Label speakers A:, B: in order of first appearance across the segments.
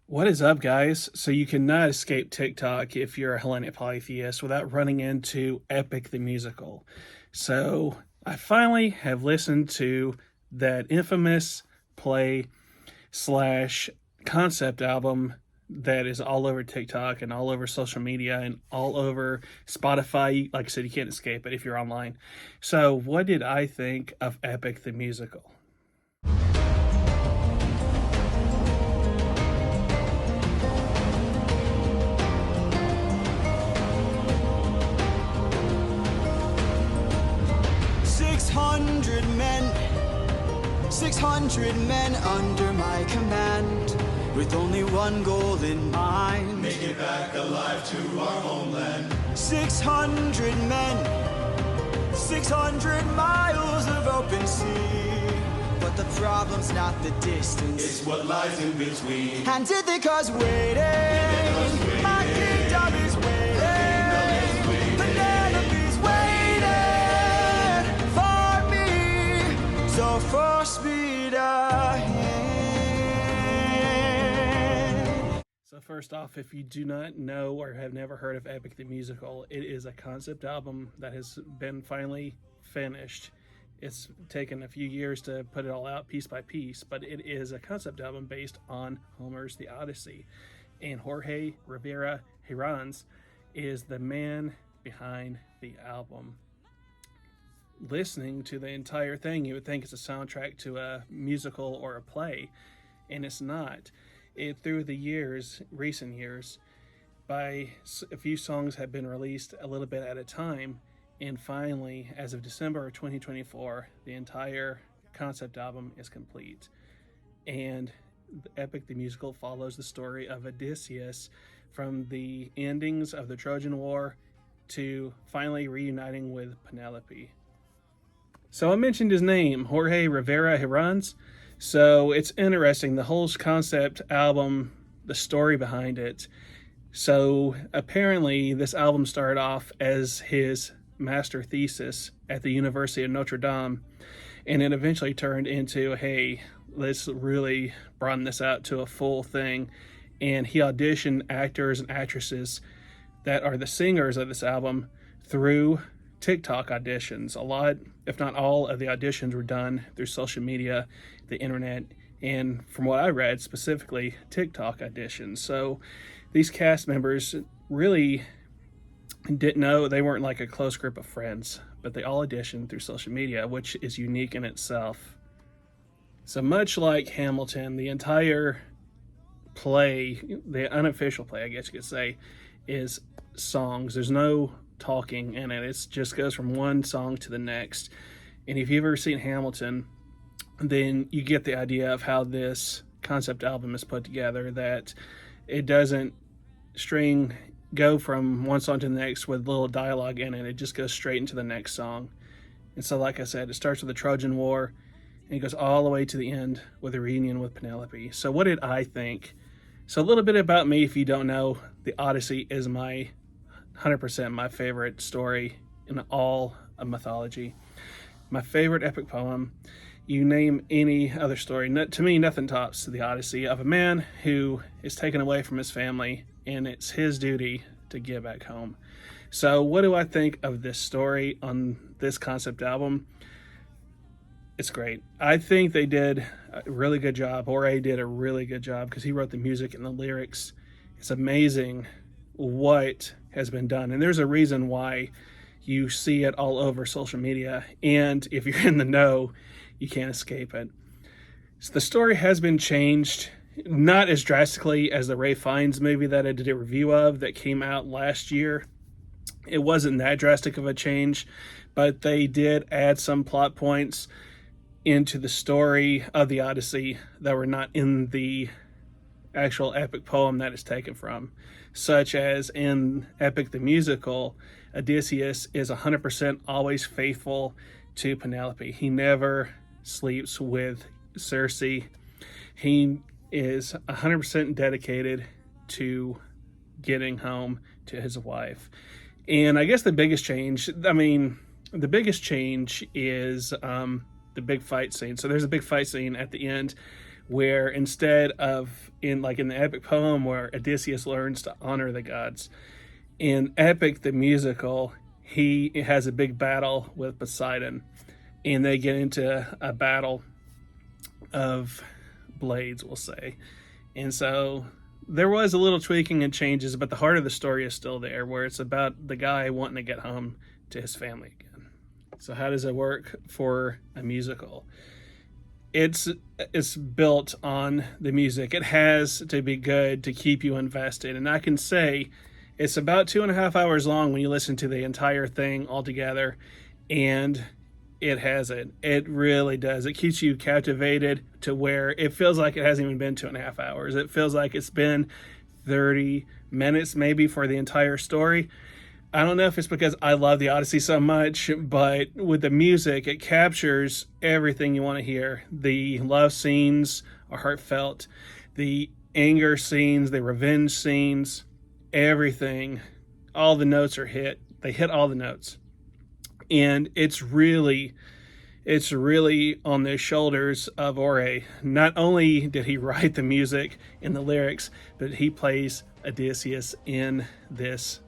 A: What is up, guys? So you cannot escape TikTok if you're a Hellenic polytheist without running into Epic the Musical. So I finally have listened to that infamous play slash concept album that is all over TikTok and all over social media and all over Spotify. Like I said, you can't escape it if you're online. So what did I think of Epic the Musical?
B: 600 men under my command, with only one goal in mind.
C: Make it back alive to our homeland.
B: 600 men, 600 miles of open sea. But the problem's not the distance,
C: It's what lies in between.
B: and Ithaca's waiting. My kingdom is waiting. Penelope's waiting for me. So force me to
A: So first off, if you do not know or have never heard of Epic the Musical, it is a concept album that has been finally finished. It's taken a few years to put it all out piece by piece, but it is a concept album based on Homer's The Odyssey. And Jorge Rivera Herranz is the man behind the album. Listening to the entire thing, you would think it's a soundtrack to a musical or a play, and it's not. It through the years, recent years, by a few songs have been released a little bit at a time, and finally, as of December of 2024, the entire concept album is complete. And Epic the Musical follows the story of Odysseus from the endings of the Trojan War to finally reuniting with Penelope. So I mentioned his name, Jorge Rivera Herranz. So it's interesting, the whole concept album, the story behind it. So apparently this album started off as his master thesis at the University of Notre Dame, and it eventually turned into, hey, let's really broaden this out to a full thing. And he auditioned actors and actresses that are the singers of this album through TikTok auditions. A lot, if not all, of the auditions were done through social media, the internet, and from what I read, specifically TikTok auditions. So these cast members really didn't know, they weren't like a close group of friends, but they all auditioned through social media, which is unique in itself. So much like Hamilton, the entire play, the unofficial play, I guess you could say, is songs. There's no talking in it. It just goes from one song to the next. And if you've ever seen Hamilton, then you get the idea of how this concept album is put together, that it doesn't go from one song to the next with little dialogue in it. It just goes straight into the next song. And so, like I said, it starts with the Trojan War and it goes all the way to the end with a reunion with Penelope. So what did I think? So a little bit about me, if you don't know, the Odyssey is my 100% my favorite story in all of mythology. My favorite epic poem. You name any other story, to me, nothing tops the Odyssey of a man who is taken away from his family, and it's his duty to get back home. So what do I think of this story on this concept album? It's great. I think they did a really good job. Jorge did a really good job because he wrote the music and the lyrics. It's amazing what has been done. And there's a reason why you see it all over social media. And if you're in the know, you can't escape it. So the story has been changed, not as drastically as the Ray Fiennes movie that I did a review of that came out last year. It wasn't that drastic of a change, but they did add some plot points into the story of the Odyssey that were not in the actual epic poem that it's taken from, such as in Epic the Musical, Odysseus is 100% always faithful to Penelope. He never sleeps with Circe. He is 100% dedicated to getting home to his wife. And I guess the biggest change is the big fight scene. So there's a big fight scene at the end where instead of in the epic poem where Odysseus learns to honor the gods, in Epic the musical, he has a big battle with Poseidon, and they get into a battle of blades, we'll say. And so there was a little tweaking and changes, but the heart of the story is still there, where it's about the guy wanting to get home to his family again. So how does it work for a musical? It's built on the music. It has to be good to keep you invested. And I can say it's about 2.5 hours long when you listen to the entire thing all together, and it has it. It really does. It keeps you captivated to where it feels like it hasn't even been 2.5 hours. It feels like it's been 30 minutes maybe for the entire story. I don't know if it's because I love the Odyssey so much, but with the music, it captures everything you want to hear. The love scenes are heartfelt. The anger scenes, the revenge scenes, everything, all the notes are hit. They hit all the notes. And it's really on the shoulders of Ore. Not only did he write the music and the lyrics, but he plays Odysseus in this,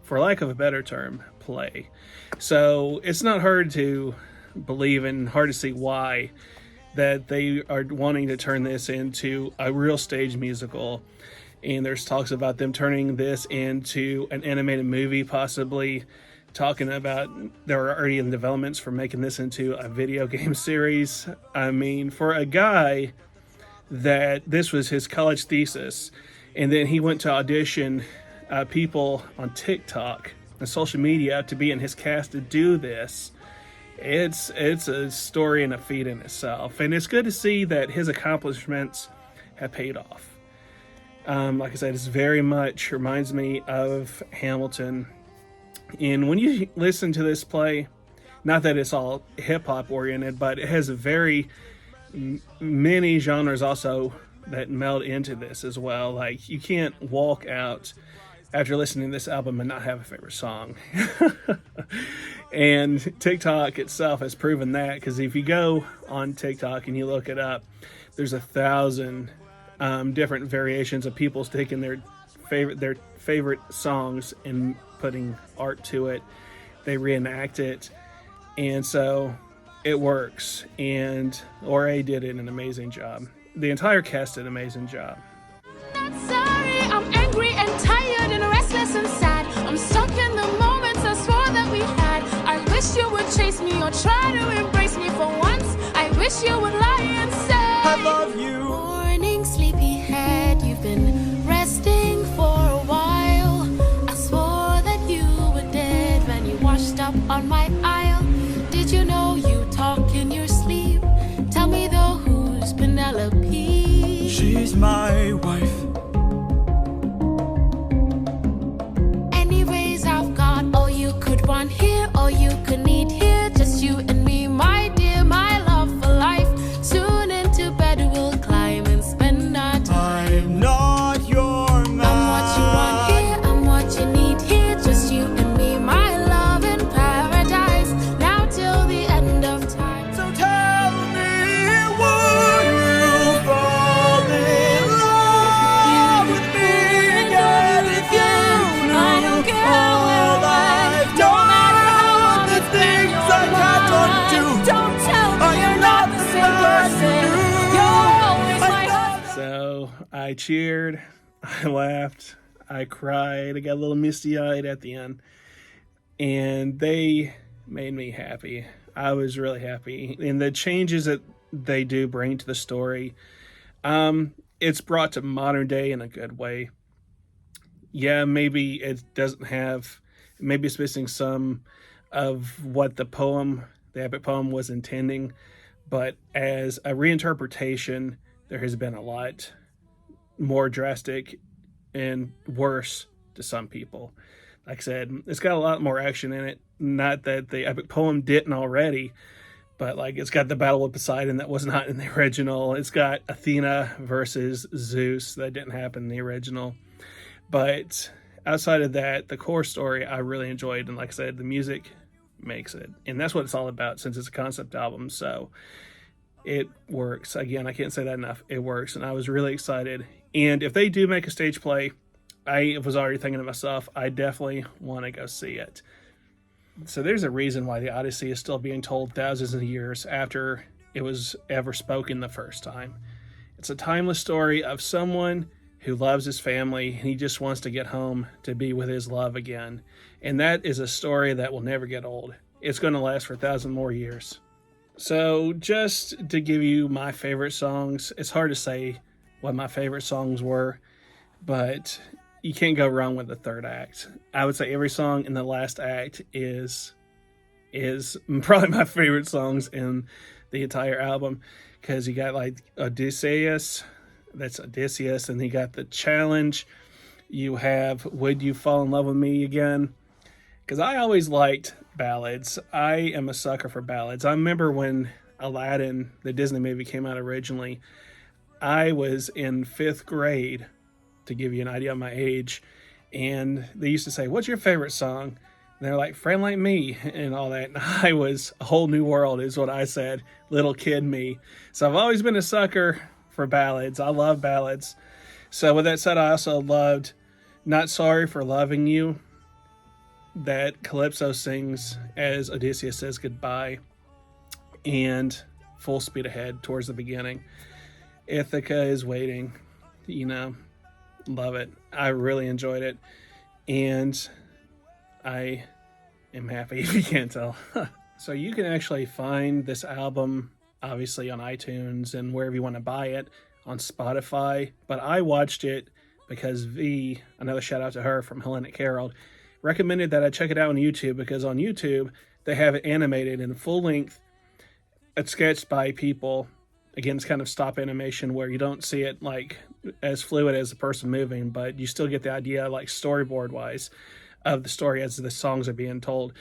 A: for lack of a better term, play. So it's not hard to believe and hard to see why that they are wanting to turn this into a real stage musical. And there's talks about them turning this into an animated movie, possibly. Talking about there are already in developments for making this into a video game series. I mean, for a guy that this was his college thesis, and then he went to audition people on TikTok and social media to be in his cast to do this. It's a story and a feat in itself, and it's good to see that his accomplishments have paid off. Like I said, it's very much reminds me of Hamilton. And when you listen to this play, not that it's all hip-hop oriented, but it has very many genres also that meld into this as well. Like, you can't walk out after listening to this album and not have a favorite song. And TikTok itself has proven that, because if you go on TikTok and you look it up, there's 1,000 different variations of people taking their favorite songs and putting art to it. They reenact it, and so it works. And Ore did an amazing job. The entire cast did an amazing job.
D: Not sorry, I'm angry and tired and restless and sad. I'm stuck in the moments I swore that we had. I wish you would chase me or try to embrace me for once. I wish you would lie and say
B: I love you.
D: Morning, sleepyhead, you've been resting for a while. I swore that you were dead when you washed up on my aisle. Did you know you talk in your sleep? Tell me though, who's Penelope?
B: She's my wife.
D: Anyways, I've got all you could want here, all you could need here. Just you and me, my dear, my love for life. Soon into bed we'll climb and spend our time.
B: I'm not your man.
D: I'm what you want here, I'm what you need here. Just you and me, my love in paradise. Now till the end of time.
B: So tell me, would you fall in love with me again if you knew
D: I don't care
B: all
D: where
B: I've
D: no matter how
B: done,
D: long
B: the
D: it's been,
B: things
D: you're
B: I can't
D: mine.
B: undo?
D: Don't tell me
B: I
D: you're
B: am
D: not
B: not
D: the
B: the
D: same
B: man
D: person.
B: you knew.
D: You're always
B: I
D: my
B: know
A: So I cheered, I laughed, I cried, I got a little misty-eyed at the end, and they made me happy. I was really happy. And the changes that they do bring to the story, it's brought to modern day in a good way. Yeah, maybe it doesn't have, maybe it's missing some of what the epic poem was intending, but as a reinterpretation, there has been a lot more drastic and worse to some people. Like I said, it's got a lot more action in it. Not that the epic poem didn't already, but like it's got the battle with Poseidon that was not in the original. It's got Athena versus Zeus that didn't happen in the original. But outside of that, the core story I really enjoyed, and like I said, the music makes it, and that's what it's all about since it's a concept album. So it works. Again, I can't say that enough. It works, and I was really excited. And if they do make a stage play, I was already thinking to myself, I definitely want to go see it. So there's a reason why the Odyssey is still being told thousands of years after it was ever spoken the first time. It's a timeless story of someone who loves his family and he just wants to get home to be with his love again. And that is a story that will never get old. It's going to last for 1,000 more years. So just to give you my favorite songs, it's hard to say what my favorite songs were, but you can't go wrong with the third act. I would say every song in the last act is probably my favorite songs in the entire album, because you got like Odysseus, that's Odysseus, and you got the challenge. You have Would You Fall in Love with Me Again? Because I always liked ballads. I am a sucker for ballads. I remember when Aladdin, the Disney movie, came out originally, I was in 5th grade, to give you an idea of my age, and they used to say, what's your favorite song? And they're like, Friend Like Me, and all that. And I was A Whole New World is what I said, little kid me. So I've always been a sucker for ballads. I love ballads. So with that said, I also loved Not Sorry for Loving You, that Calypso sings as Odysseus says goodbye, and Full Speed Ahead towards the beginning. Ithaca is Waiting, love it. I really enjoyed it, and I am happy, if you can't tell. So you can actually find this album obviously on iTunes and wherever you want to buy it, on Spotify, but I watched it because V, another shout out to her from Hellenic Herald, recommended that I check it out on YouTube, because on YouTube they have it animated in full length. It's sketched by people. Again, it's kind of stop animation where you don't see it like as fluid as the person moving, but you still get the idea, like storyboard wise, of the story as the songs are being told.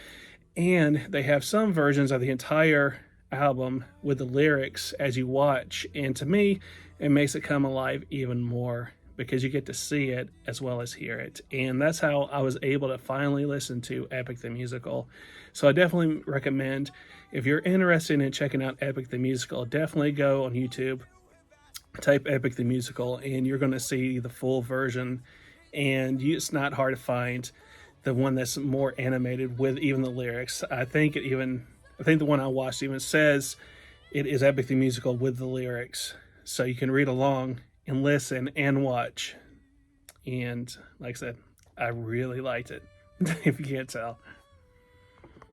A: And they have some versions of the entire album with the lyrics as you watch, and to me it makes it come alive even more, because you get to see it as well as hear it. And that's how I was able to finally listen to Epic the Musical. So I definitely recommend, if you're interested in checking out Epic the Musical, definitely go on YouTube, type Epic the Musical, and you're going to see the full version. And it's not hard to find the one that's more animated with even the lyrics. I think the one I watched even says it is Epic the Musical with the lyrics. So you can read along and listen and watch. And like I said, I really liked it, if you can't tell.